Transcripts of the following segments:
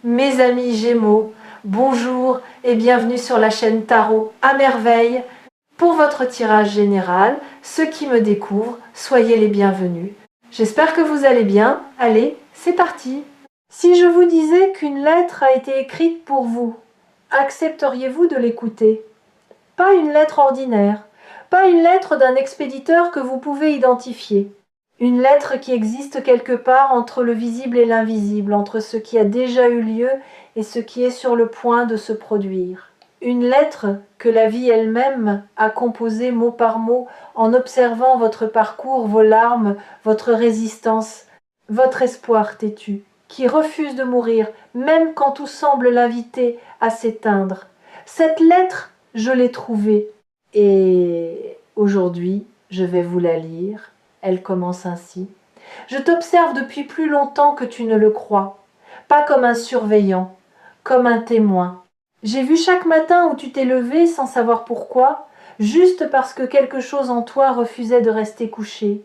Mes amis Gémeaux, bonjour et bienvenue sur la chaîne Tarot à merveille. Pour votre tirage général, ceux qui me découvrent, soyez les bienvenus. J'espère que vous allez bien. Allez, c'est parti. Si je vous disais qu'une lettre a été écrite pour vous, accepteriez-vous de l'écouter? Pas une lettre ordinaire, pas une lettre d'un expéditeur que vous pouvez identifier. Une lettre qui existe quelque part entre le visible et l'invisible, entre ce qui a déjà eu lieu et ce qui est sur le point de se produire. Une lettre que la vie elle-même a composée mot par mot en observant votre parcours, vos larmes, votre résistance, votre espoir têtu, qui refuse de mourir, même quand tout semble l'inviter à s'éteindre. Cette lettre, je l'ai trouvée et aujourd'hui, je vais vous la lire. Elle commence ainsi. Je t'observe depuis plus longtemps que tu ne le crois, pas comme un surveillant, comme un témoin. J'ai vu chaque matin où tu t'es levé sans savoir pourquoi, juste parce que quelque chose en toi refusait de rester couché.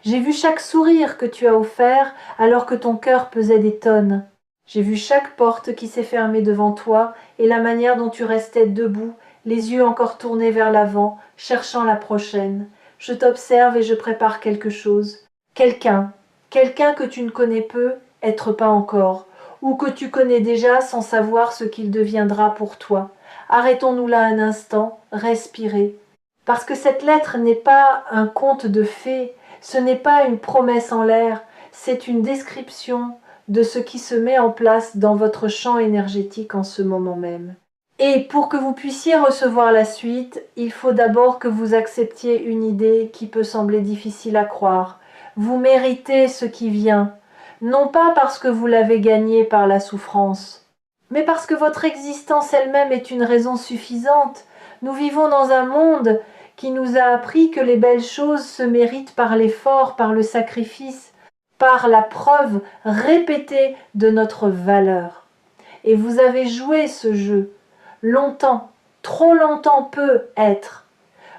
J'ai vu chaque sourire que tu as offert alors que ton cœur pesait des tonnes. J'ai vu chaque porte qui s'est fermée devant toi et la manière dont tu restais debout, les yeux encore tournés vers l'avant, cherchant la prochaine. Je t'observe et je prépare quelque chose. Quelqu'un que tu ne connais peu, être pas encore, ou que tu connais déjà sans savoir ce qu'il deviendra pour toi. Arrêtons-nous là un instant, respirez. Parce que cette lettre n'est pas un conte de fées, ce n'est pas une promesse en l'air, c'est une description de ce qui se met en place dans votre champ énergétique en ce moment même. Et pour que vous puissiez recevoir la suite, il faut d'abord que vous acceptiez une idée qui peut sembler difficile à croire. Vous méritez ce qui vient, non pas parce que vous l'avez gagné par la souffrance, mais parce que votre existence elle-même est une raison suffisante. Nous vivons dans un monde qui nous a appris que les belles choses se méritent par l'effort, par le sacrifice, par la preuve répétée de notre valeur. Et vous avez joué ce jeu. Longtemps, trop longtemps peut être.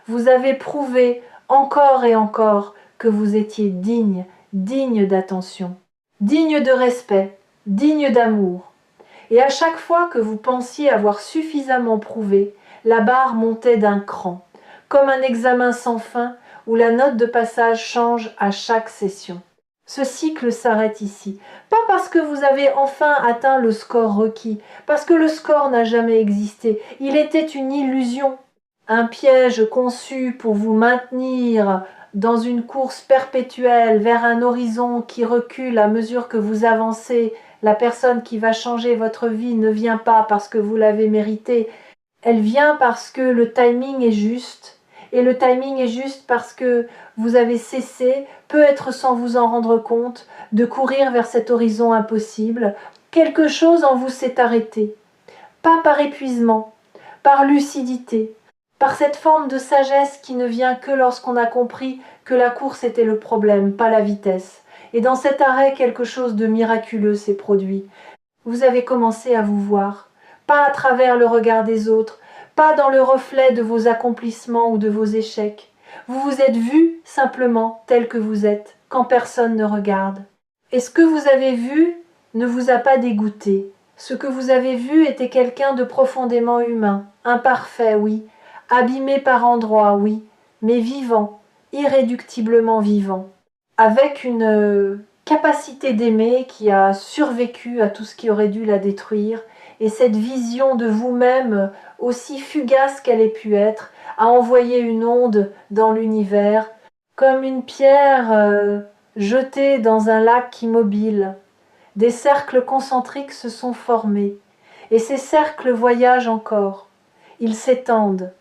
Vous avez prouvé encore et encore que vous étiez digne, digne d'attention, digne de respect, digne d'amour. Et à chaque fois que vous pensiez avoir suffisamment prouvé, la barre montait d'un cran, comme un examen sans fin où la note de passage change à chaque session. Ce cycle s'arrête ici, pas parce que vous avez enfin atteint le score requis, parce que le score n'a jamais existé, il était une illusion, un piège conçu pour vous maintenir dans une course perpétuelle vers un horizon qui recule à mesure que vous avancez. La personne qui va changer votre vie ne vient pas parce que vous l'avez mérité, elle vient parce que le timing est juste. Et le timing est juste parce que vous avez cessé, peut-être sans vous en rendre compte, de courir vers cet horizon impossible. Quelque chose en vous s'est arrêté. Pas par épuisement, par lucidité, par cette forme de sagesse qui ne vient que lorsqu'on a compris que la course était le problème, pas la vitesse. Et dans cet arrêt, quelque chose de miraculeux s'est produit. Vous avez commencé à vous voir, pas à travers le regard des autres, pas dans le reflet de vos accomplissements ou de vos échecs. Vous vous êtes vu simplement tel que vous êtes, quand personne ne regarde. Et ce que vous avez vu ne vous a pas dégoûté. Ce que vous avez vu était quelqu'un de profondément humain, imparfait, oui, abîmé par endroits, oui, mais vivant, irréductiblement vivant, avec une capacité d'aimer qui a survécu à tout ce qui aurait dû la détruire, et cette vision de vous-même, aussi fugace qu'elle ait pu être, a envoyé une onde dans l'univers, comme une pierre jetée dans un lac immobile. Des cercles concentriques se sont formés, et ces cercles voyagent encore. Ils s'étendent,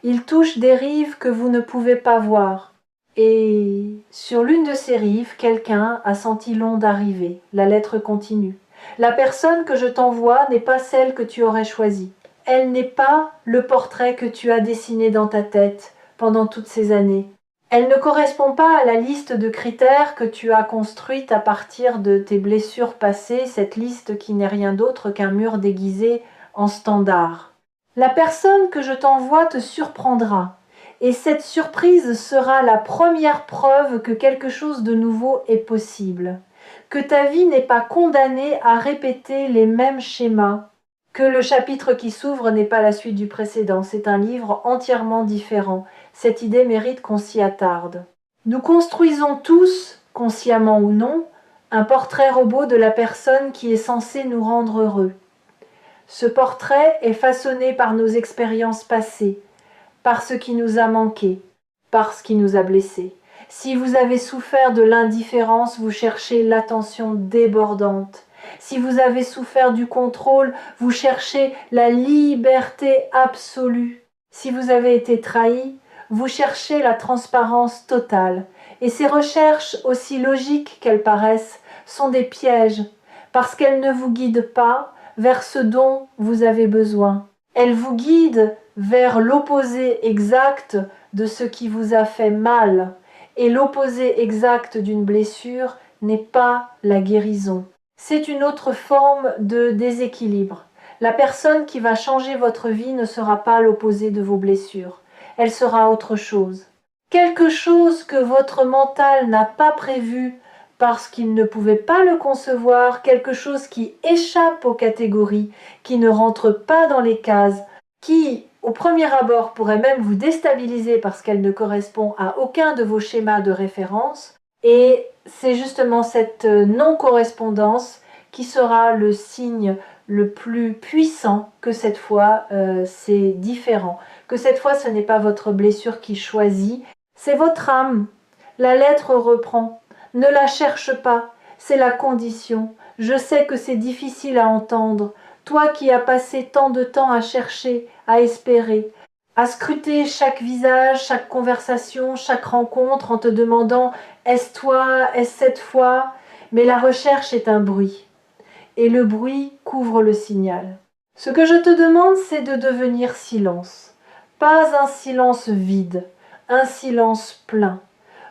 ils touchent des rives que vous ne pouvez pas voir. Et sur l'une de ces rives, quelqu'un a senti l'onde arriver. La lettre continue. La personne que je t'envoie n'est pas celle que tu aurais choisie. Elle n'est pas le portrait que tu as dessiné dans ta tête pendant toutes ces années. Elle ne correspond pas à la liste de critères que tu as construite à partir de tes blessures passées, cette liste qui n'est rien d'autre qu'un mur déguisé en standard. La personne que je t'envoie te surprendra. Et cette surprise sera la première preuve que quelque chose de nouveau est possible, que ta vie n'est pas condamnée à répéter les mêmes schémas, que le chapitre qui s'ouvre n'est pas la suite du précédent, c'est un livre entièrement différent. Cette idée mérite qu'on s'y attarde. Nous construisons tous, consciemment ou non, un portrait robot de la personne qui est censée nous rendre heureux. Ce portrait est façonné par nos expériences passées, par ce qui nous a manqué, par ce qui nous a blessés. Si vous avez souffert de l'indifférence, vous cherchez l'attention débordante. Si vous avez souffert du contrôle, vous cherchez la liberté absolue. Si vous avez été trahi, vous cherchez la transparence totale. Et ces recherches, aussi logiques qu'elles paraissent, sont des pièges, parce qu'elles ne vous guident pas vers ce dont vous avez besoin. Elles vous guident vers l'opposé exact de ce qui vous a fait mal. Et l'opposé exact d'une blessure n'est pas la guérison. C'est une autre forme de déséquilibre. La personne qui va changer votre vie ne sera pas l'opposé de vos blessures. Elle sera autre chose. Quelque chose que votre mental n'a pas prévu parce qu'il ne pouvait pas le concevoir, quelque chose qui échappe aux catégories, qui ne rentre pas dans les cases, qui, au premier abord, pourrait même vous déstabiliser parce qu'elle ne correspond à aucun de vos schémas de référence. Et c'est justement cette non-correspondance qui sera le signe le plus puissant que cette fois c'est différent, que cette fois ce n'est pas votre blessure qui choisit, c'est votre âme. La lettre reprend. Ne la cherche pas, c'est la condition. Je sais que c'est difficile à entendre. Toi qui as passé tant de temps à chercher, à espérer, à scruter chaque visage, chaque conversation, chaque rencontre en te demandant « est-ce toi, est-ce cette fois ?» Mais la recherche est un bruit. Et le bruit couvre le signal. Ce que je te demande, c'est de devenir silence. Pas un silence vide, un silence plein.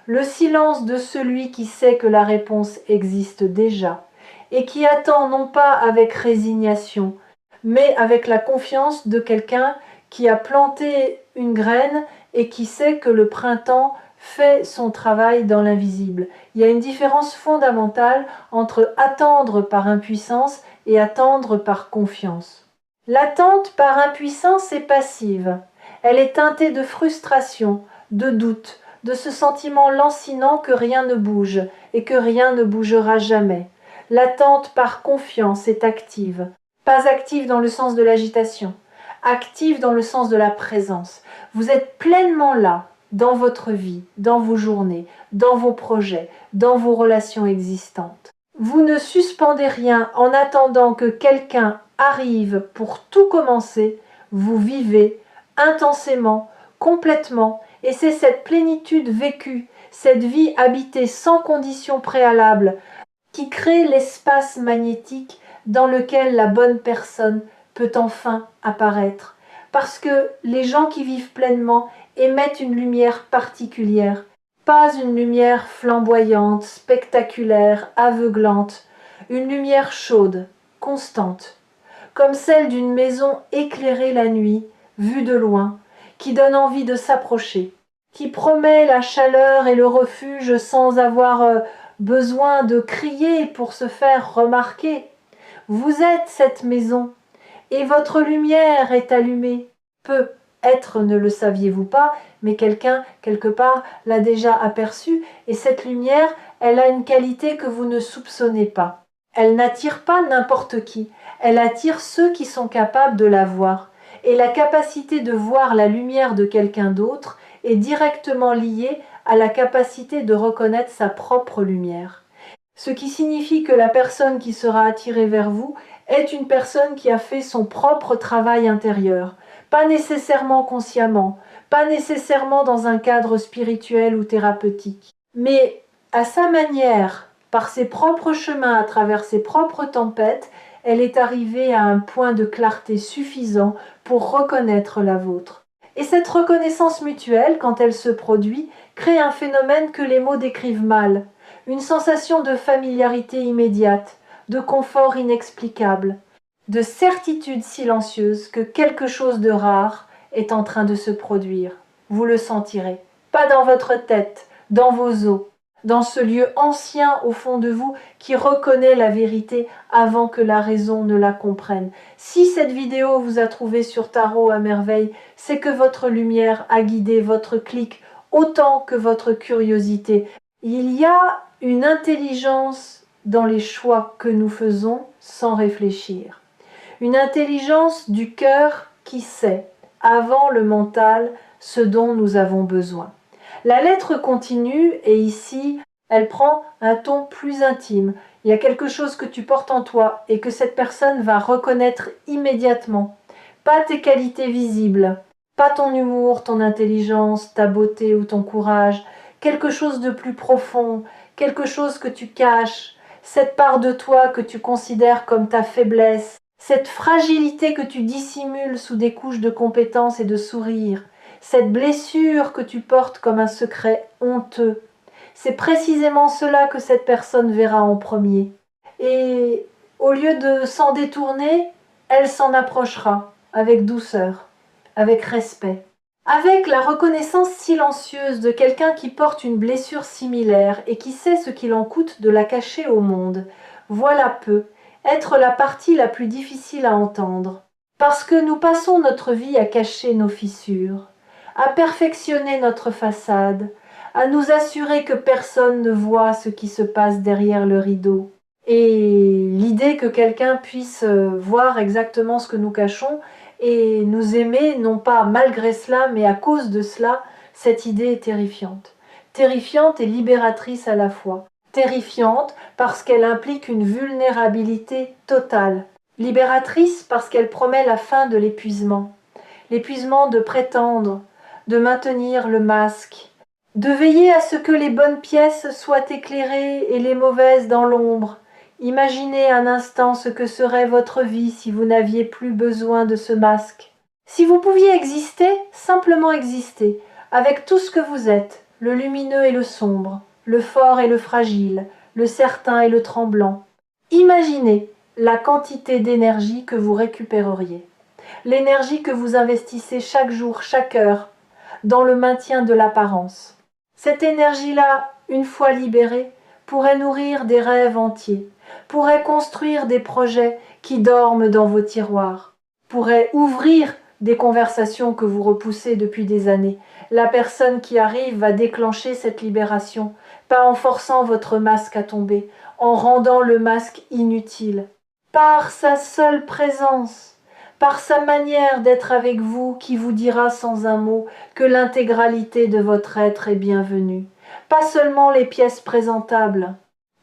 Le silence de celui qui sait que la réponse existe déjà et qui attend non pas avec résignation, mais avec la confiance de quelqu'un qui a planté une graine et qui sait que le printemps fait son travail dans l'invisible. Il y a une différence fondamentale entre attendre par impuissance et attendre par confiance. L'attente par impuissance est passive. Elle est teintée de frustration, de doute, de ce sentiment lancinant que rien ne bouge et que rien ne bougera jamais. L'attente par confiance est active. Pas active dans le sens de l'agitation, active dans le sens de la présence. Vous êtes pleinement là, dans votre vie, dans vos journées, dans vos projets, dans vos relations existantes. Vous ne suspendez rien en attendant que quelqu'un arrive pour tout commencer. Vous vivez intensément, complètement, et c'est cette plénitude vécue, cette vie habitée sans conditions préalables, qui crée l'espace magnétique dans lequel la bonne personne peut enfin apparaître. Parce que les gens qui vivent pleinement émettent une lumière particulière, pas une lumière flamboyante, spectaculaire, aveuglante, une lumière chaude, constante, comme celle d'une maison éclairée la nuit, vue de loin, qui donne envie de s'approcher, qui promet la chaleur et le refuge sans avoir besoin de crier pour se faire remarquer. Vous êtes cette maison, et votre lumière est allumée. Peut-être ne le saviez-vous pas, mais quelqu'un, quelque part, l'a déjà aperçue, et cette lumière, elle a une qualité que vous ne soupçonnez pas. Elle n'attire pas n'importe qui, elle attire ceux qui sont capables de la voir. Et la capacité de voir la lumière de quelqu'un d'autre est directement liée à la capacité de reconnaître sa propre lumière. Ce qui signifie que la personne qui sera attirée vers vous est une personne qui a fait son propre travail intérieur, pas nécessairement consciemment, pas nécessairement dans un cadre spirituel ou thérapeutique, mais à sa manière, par ses propres chemins, à travers ses propres tempêtes, elle est arrivée à un point de clarté suffisant pour reconnaître la vôtre. Et cette reconnaissance mutuelle, quand elle se produit, crée un phénomène que les mots décrivent mal, une sensation de familiarité immédiate, de confort inexplicable, de certitude silencieuse que quelque chose de rare est en train de se produire. Vous le sentirez, pas dans votre tête, dans vos os, dans ce lieu ancien au fond de vous qui reconnaît la vérité avant que la raison ne la comprenne. Si cette vidéo vous a trouvé sur Tarot à merveille, c'est que votre lumière a guidé votre clic autant que votre curiosité. Il y a une intelligence dans les choix que nous faisons sans réfléchir. Une intelligence du cœur qui sait, avant le mental, ce dont nous avons besoin. La lettre continue et ici, elle prend un ton plus intime. Il y a quelque chose que tu portes en toi et que cette personne va reconnaître immédiatement. Pas tes qualités visibles, pas ton humour, ton intelligence, ta beauté ou ton courage, quelque chose de plus profond, quelque chose que tu caches, cette part de toi que tu considères comme ta faiblesse, cette fragilité que tu dissimules sous des couches de compétence et de sourire, cette blessure que tu portes comme un secret honteux. C'est précisément cela que cette personne verra en premier. Et au lieu de s'en détourner, elle s'en approchera avec douceur, avec respect, avec la reconnaissance silencieuse de quelqu'un qui porte une blessure similaire et qui sait ce qu'il en coûte de la cacher au monde. Voilà peu, être la partie la plus difficile à entendre. Parce que nous passons notre vie à cacher nos fissures, à perfectionner notre façade, à nous assurer que personne ne voit ce qui se passe derrière le rideau. Et l'idée que quelqu'un puisse voir exactement ce que nous cachons et nous aimer, non pas malgré cela, mais à cause de cela, cette idée est terrifiante. Terrifiante et libératrice à la fois. Terrifiante parce qu'elle implique une vulnérabilité totale. Libératrice parce qu'elle promet la fin de l'épuisement. L'épuisement de prétendre, de maintenir le masque, de veiller à ce que les bonnes pièces soient éclairées et les mauvaises dans l'ombre. Imaginez un instant ce que serait votre vie si vous n'aviez plus besoin de ce masque. Si vous pouviez exister, simplement exister, avec tout ce que vous êtes, le lumineux et le sombre, le fort et le fragile, le certain et le tremblant. Imaginez la quantité d'énergie que vous récupéreriez. L'énergie que vous investissez chaque jour, chaque heure, dans le maintien de l'apparence. Cette énergie-là, une fois libérée, pourrait nourrir des rêves entiers, pourrait construire des projets qui dorment dans vos tiroirs, pourrait ouvrir des conversations que vous repoussez depuis des années. La personne qui arrive va déclencher cette libération, pas en forçant votre masque à tomber, en rendant le masque inutile, par sa seule présence, par sa manière d'être avec vous qui vous dira sans un mot que l'intégralité de votre être est bienvenue. Pas seulement les pièces présentables,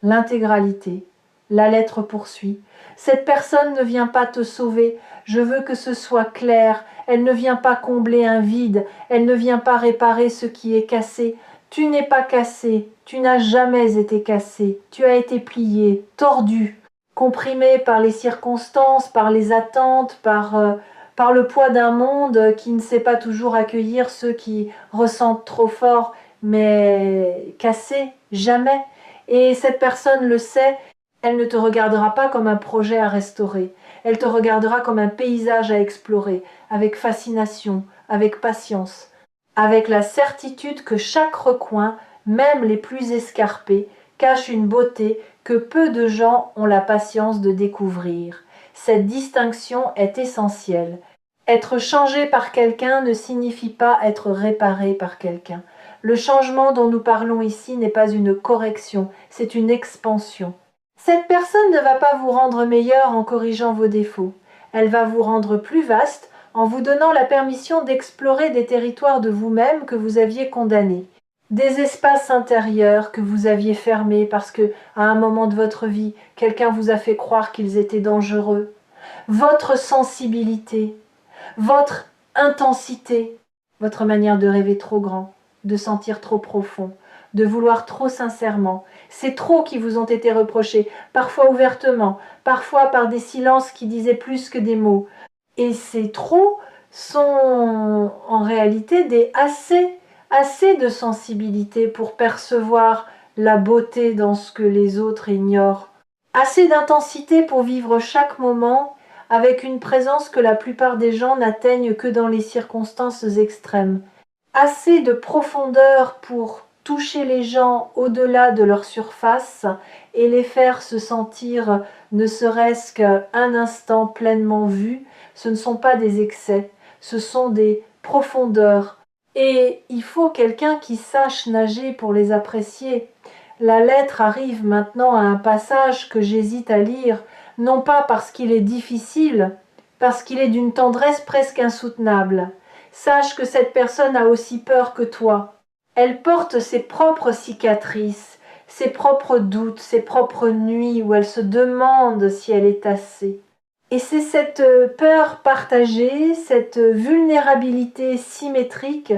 l'intégralité. La lettre poursuit. Cette personne ne vient pas te sauver, je veux que ce soit clair, elle ne vient pas combler un vide, elle ne vient pas réparer ce qui est cassé. Tu n'es pas cassé, tu n'as jamais été cassé, tu as été plié, tordu, comprimé par les circonstances, par les attentes, par le poids d'un monde qui ne sait pas toujours accueillir ceux qui ressentent trop fort, mais cassé, jamais. Et cette personne le sait, elle ne te regardera pas comme un projet à restaurer, elle te regardera comme un paysage à explorer, avec fascination, avec patience, avec la certitude que chaque recoin, même les plus escarpés, cache une beauté que peu de gens ont la patience de découvrir. Cette distinction est essentielle. Être changé par quelqu'un ne signifie pas être réparé par quelqu'un. Le changement dont nous parlons ici n'est pas une correction, c'est une expansion. Cette personne ne va pas vous rendre meilleur en corrigeant vos défauts. Elle va vous rendre plus vaste en vous donnant la permission d'explorer des territoires de vous-même que vous aviez condamnés. Des espaces intérieurs que vous aviez fermés parce que, à un moment de votre vie, quelqu'un vous a fait croire qu'ils étaient dangereux. Votre sensibilité, votre intensité, votre manière de rêver trop grand, de sentir trop profond, de vouloir trop sincèrement. Ces trop qui vous ont été reprochés, parfois ouvertement, parfois par des silences qui disaient plus que des mots. Et ces trop sont en réalité des assez de sensibilité pour percevoir la beauté dans ce que les autres ignorent, assez d'intensité pour vivre chaque moment avec une présence que la plupart des gens n'atteignent que dans les circonstances extrêmes, assez de profondeur pour toucher les gens au-delà de leur surface et les faire se sentir ne serait-ce qu'un instant pleinement vus, ce ne sont pas des excès, ce sont des profondeurs. Et il faut quelqu'un qui sache nager pour les apprécier. La lettre arrive maintenant à un passage que j'hésite à lire, non pas parce qu'il est difficile, parce qu'il est d'une tendresse presque insoutenable. Sache que cette personne a aussi peur que toi. Elle porte ses propres cicatrices, ses propres doutes, ses propres nuits où elle se demande si elle est assez. Et c'est cette peur partagée, cette vulnérabilité symétrique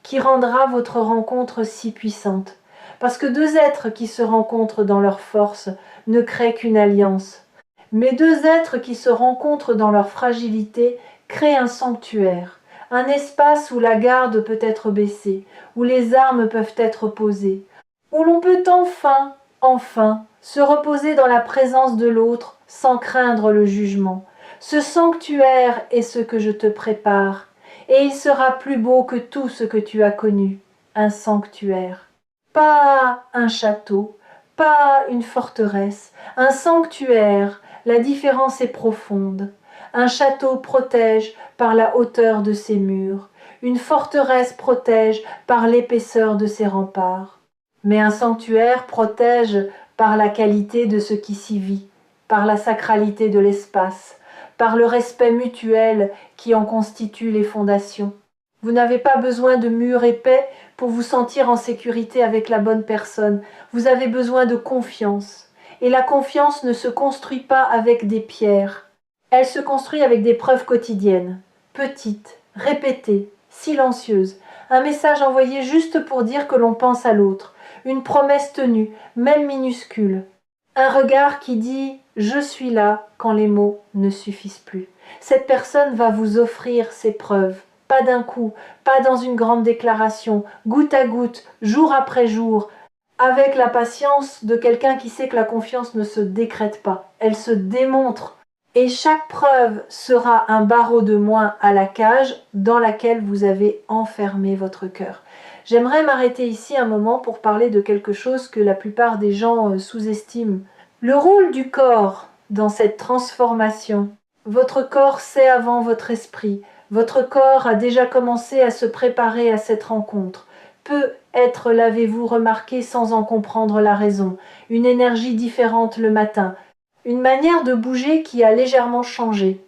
qui rendra votre rencontre si puissante. Parce que deux êtres qui se rencontrent dans leur force ne créent qu'une alliance. Mais deux êtres qui se rencontrent dans leur fragilité créent un sanctuaire, un espace où la garde peut être baissée, où les armes peuvent être posées, où l'on peut enfin, se reposer dans la présence de l'autre sans craindre le jugement. Ce sanctuaire est ce que je te prépare, et il sera plus beau que tout ce que tu as connu, un sanctuaire. Pas un château, pas une forteresse, un sanctuaire, la différence est profonde. Un château protège par la hauteur de ses murs, une forteresse protège par l'épaisseur de ses remparts. Mais un sanctuaire protège par la qualité de ce qui s'y vit, par la sacralité de l'espace, par le respect mutuel qui en constitue les fondations. Vous n'avez pas besoin de murs épais pour vous sentir en sécurité avec la bonne personne. Vous avez besoin de confiance. Et la confiance ne se construit pas avec des pierres. Elle se construit avec des preuves quotidiennes, petites, répétées, silencieuses. Un message envoyé juste pour dire que l'on pense à l'autre. Une promesse tenue, même minuscule. Un regard qui dit « je suis là » quand les mots ne suffisent plus. Cette personne va vous offrir ses preuves. Pas d'un coup, pas dans une grande déclaration, goutte à goutte, jour après jour, avec la patience de quelqu'un qui sait que la confiance ne se décrète pas, elle se démontre. Et chaque preuve sera un barreau de moins à la cage dans laquelle vous avez enfermé votre cœur. J'aimerais m'arrêter ici un moment pour parler de quelque chose que la plupart des gens sous-estiment. Le rôle du corps dans cette transformation. Votre corps sait avant votre esprit. Votre corps a déjà commencé à se préparer à cette rencontre. Peut-être l'avez-vous remarqué sans en comprendre la raison. Une énergie différente le matin. Une manière de bouger qui a légèrement changé.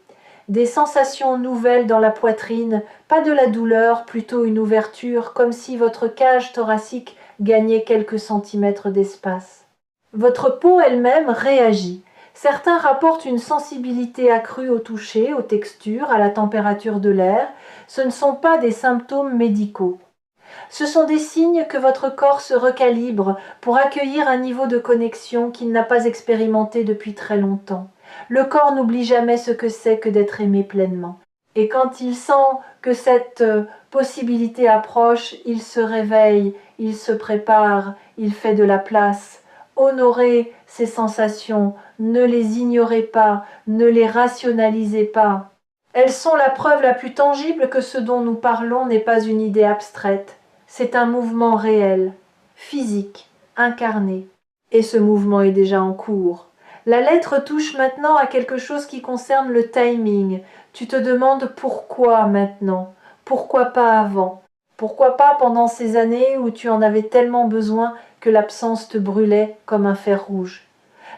Des sensations nouvelles dans la poitrine, pas de la douleur, plutôt une ouverture, comme si votre cage thoracique gagnait quelques centimètres d'espace. Votre peau elle-même réagit. Certains rapportent une sensibilité accrue au toucher, aux textures, à la température de l'air. Ce ne sont pas des symptômes médicaux. Ce sont des signes que votre corps se recalibre pour accueillir un niveau de connexion qu'il n'a pas expérimenté depuis très longtemps. Le corps n'oublie jamais ce que c'est que d'être aimé pleinement. Et quand il sent que cette possibilité approche, il se réveille, il se prépare, il fait de la place. Honorez ces sensations, ne les ignorez pas, ne les rationalisez pas. Elles sont la preuve la plus tangible que ce dont nous parlons n'est pas une idée abstraite. C'est un mouvement réel, physique, incarné. Et ce mouvement est déjà en cours. La lettre touche maintenant à quelque chose qui concerne le timing. Tu te demandes pourquoi maintenant? Pourquoi pas avant? Pourquoi pas pendant ces années où tu en avais tellement besoin que l'absence te brûlait comme un fer rouge?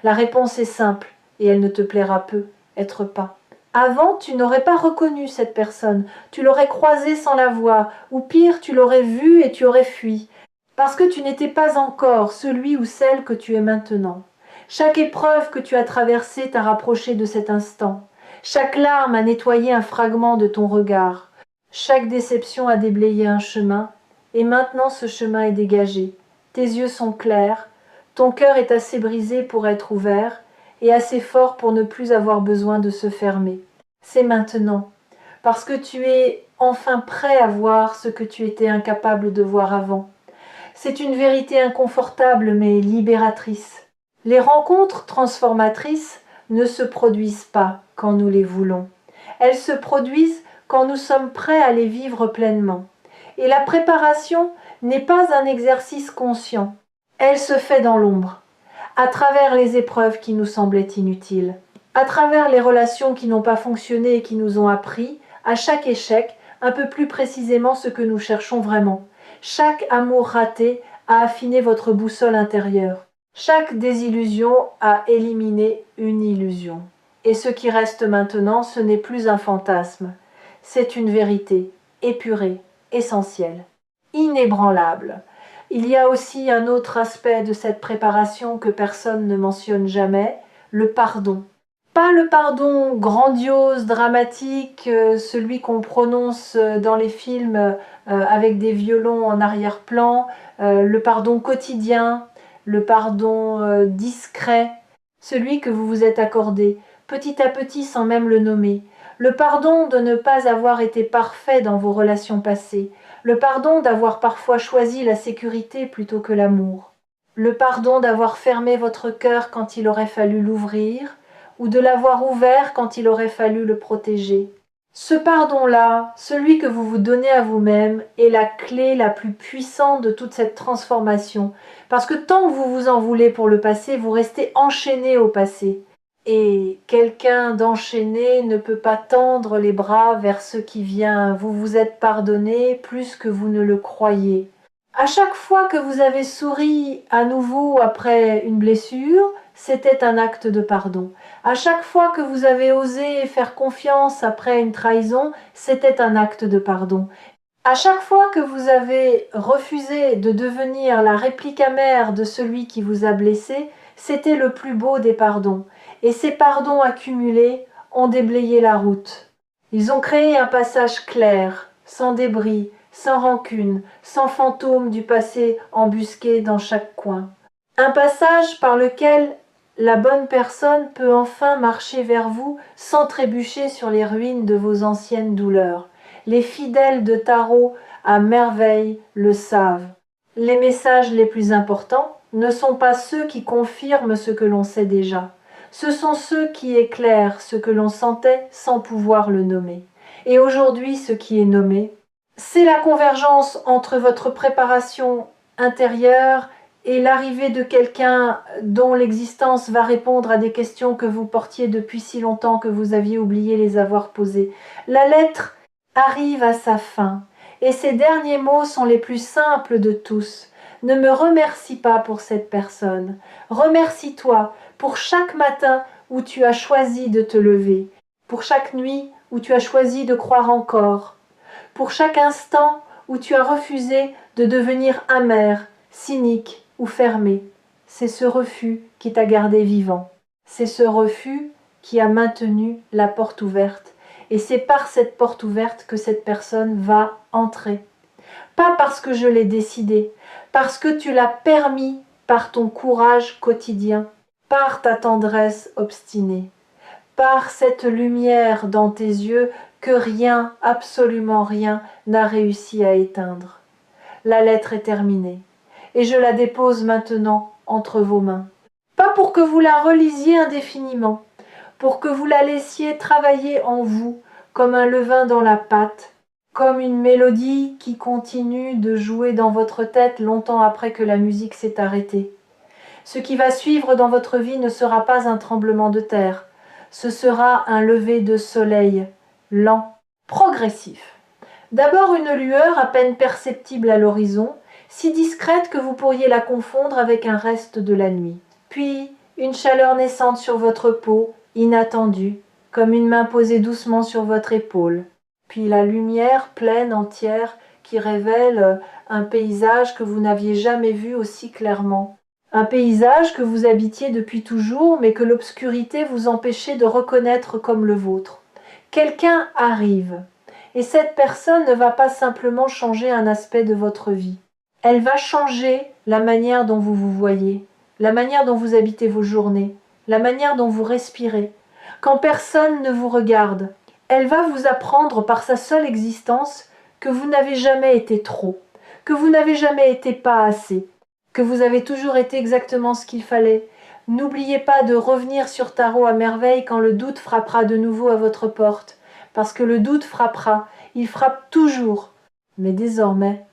La réponse est simple, et elle ne te plaira peu, être pas. Avant, tu n'aurais pas reconnu cette personne, tu l'aurais croisée sans la voir, ou pire, tu l'aurais vue et tu aurais fui, parce que tu n'étais pas encore celui ou celle que tu es maintenant. Chaque épreuve que tu as traversée t'a rapproché de cet instant. Chaque larme a nettoyé un fragment de ton regard. Chaque déception a déblayé un chemin, et maintenant ce chemin est dégagé. Tes yeux sont clairs, ton cœur est assez brisé pour être ouvert, et assez fort pour ne plus avoir besoin de se fermer. C'est maintenant, parce que tu es enfin prêt à voir ce que tu étais incapable de voir avant. C'est une vérité inconfortable mais libératrice. Les rencontres transformatrices ne se produisent pas quand nous les voulons. Elles se produisent quand nous sommes prêts à les vivre pleinement. Et la préparation n'est pas un exercice conscient. Elle se fait dans l'ombre, à travers les épreuves qui nous semblaient inutiles, à travers les relations qui n'ont pas fonctionné et qui nous ont appris, à chaque échec, un peu plus précisément ce que nous cherchons vraiment. Chaque amour raté a affiné votre boussole intérieure. Chaque désillusion a éliminé une illusion. Et ce qui reste maintenant, ce n'est plus un fantasme. C'est une vérité, épurée, essentielle, inébranlable. Il y a aussi un autre aspect de cette préparation que personne ne mentionne jamais, le pardon. Pas le pardon grandiose, dramatique, celui qu'on prononce dans les films avec des violons en arrière-plan, le pardon quotidien, le pardon discret, celui que vous vous êtes accordé, petit à petit sans même le nommer. Le pardon de ne pas avoir été parfait dans vos relations passées, le pardon d'avoir parfois choisi la sécurité plutôt que l'amour, le pardon d'avoir fermé votre cœur quand il aurait fallu l'ouvrir, ou de l'avoir ouvert quand il aurait fallu le protéger. Ce pardon-là, celui que vous vous donnez à vous-même, est la clé la plus puissante de toute cette transformation, parce que tant que vous vous en voulez pour le passé, vous restez enchaîné au passé. Et quelqu'un d'enchaîné ne peut pas tendre les bras vers ce qui vient. Vous vous êtes pardonné plus que vous ne le croyez. À chaque fois que vous avez souri à nouveau après une blessure, c'était un acte de pardon. À chaque fois que vous avez osé faire confiance après une trahison, c'était un acte de pardon. À chaque fois que vous avez refusé de devenir la réplique amère de celui qui vous a blessé, c'était le plus beau des pardons. Et ces pardons accumulés ont déblayé la route. Ils ont créé un passage clair, sans débris, sans rancune, sans fantôme du passé embusqué dans chaque coin. Un passage par lequel la bonne personne peut enfin marcher vers vous sans trébucher sur les ruines de vos anciennes douleurs. Les fidèles de tarot à merveille le savent. Les messages les plus importants ne sont pas ceux qui confirment ce que l'on sait déjà. Ce sont ceux qui éclairent ce que l'on sentait sans pouvoir le nommer. Et aujourd'hui, ce qui est nommé, c'est la convergence entre votre préparation intérieure et l'arrivée de quelqu'un dont l'existence va répondre à des questions que vous portiez depuis si longtemps que vous aviez oublié les avoir posées. La lettre arrive à sa fin, et ses derniers mots sont les plus simples de tous. Ne me remercie pas pour cette personne. Remercie-toi pour chaque matin où tu as choisi de te lever, pour chaque nuit où tu as choisi de croire encore, pour chaque instant où tu as refusé de devenir amer, cynique ou fermé. C'est ce refus qui t'a gardé vivant. C'est ce refus qui a maintenu la porte ouverte. Et c'est par cette porte ouverte que cette personne va entrer. Pas parce que je l'ai décidé, parce que tu l'as permis par ton courage quotidien, par ta tendresse obstinée, par cette lumière dans tes yeux que rien, absolument rien, n'a réussi à éteindre. La lettre est terminée, et je la dépose maintenant entre vos mains. Pas pour que vous la relisiez indéfiniment, pour que vous la laissiez travailler en vous comme un levain dans la pâte, comme une mélodie qui continue de jouer dans votre tête longtemps après que la musique s'est arrêtée. Ce qui va suivre dans votre vie ne sera pas un tremblement de terre, ce sera un lever de soleil, lent, progressif. D'abord une lueur à peine perceptible à l'horizon, si discrète que vous pourriez la confondre avec un reste de la nuit. Puis une chaleur naissante sur votre peau, inattendue, comme une main posée doucement sur votre épaule. Puis la lumière pleine, entière, qui révèle un paysage que vous n'aviez jamais vu aussi clairement. Un paysage que vous habitiez depuis toujours, mais que l'obscurité vous empêchait de reconnaître comme le vôtre. Quelqu'un arrive, et cette personne ne va pas simplement changer un aspect de votre vie. Elle va changer la manière dont vous vous voyez, la manière dont vous habitez vos journées, la manière dont vous respirez. Quand personne ne vous regarde, elle va vous apprendre par sa seule existence que vous n'avez jamais été trop, que vous n'avez jamais été pas assez, que vous avez toujours été exactement ce qu'il fallait. N'oubliez pas de revenir sur Tarot à merveille quand le doute frappera de nouveau à votre porte, parce que le doute frappera, il frappe toujours. Mais désormais,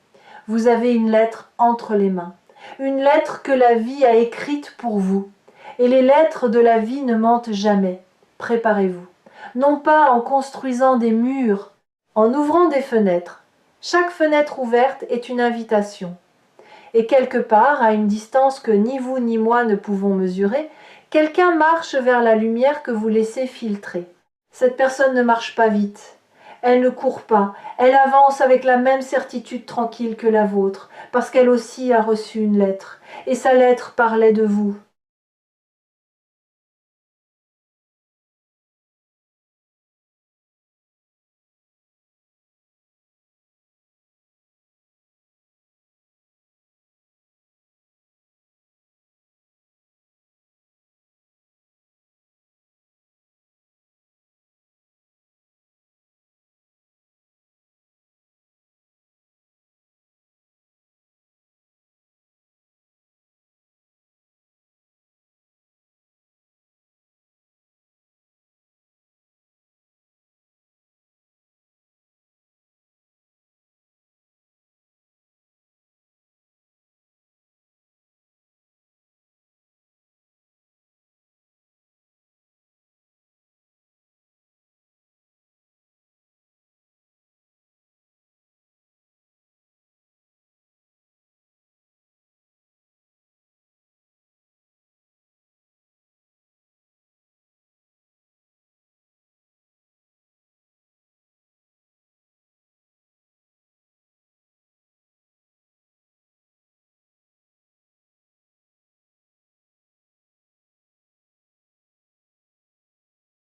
Vous avez une lettre entre les mains, une lettre que la vie a écrite pour vous. Et les lettres de la vie ne mentent jamais. Préparez-vous. Non pas en construisant des murs, en ouvrant des fenêtres. Chaque fenêtre ouverte est une invitation. Et quelque part, à une distance que ni vous ni moi ne pouvons mesurer, quelqu'un marche vers la lumière que vous laissez filtrer. Cette personne ne marche pas vite. Elle ne court pas. Elle avance avec la même certitude tranquille que la vôtre, parce qu'elle aussi a reçu une lettre. Et sa lettre parlait de vous.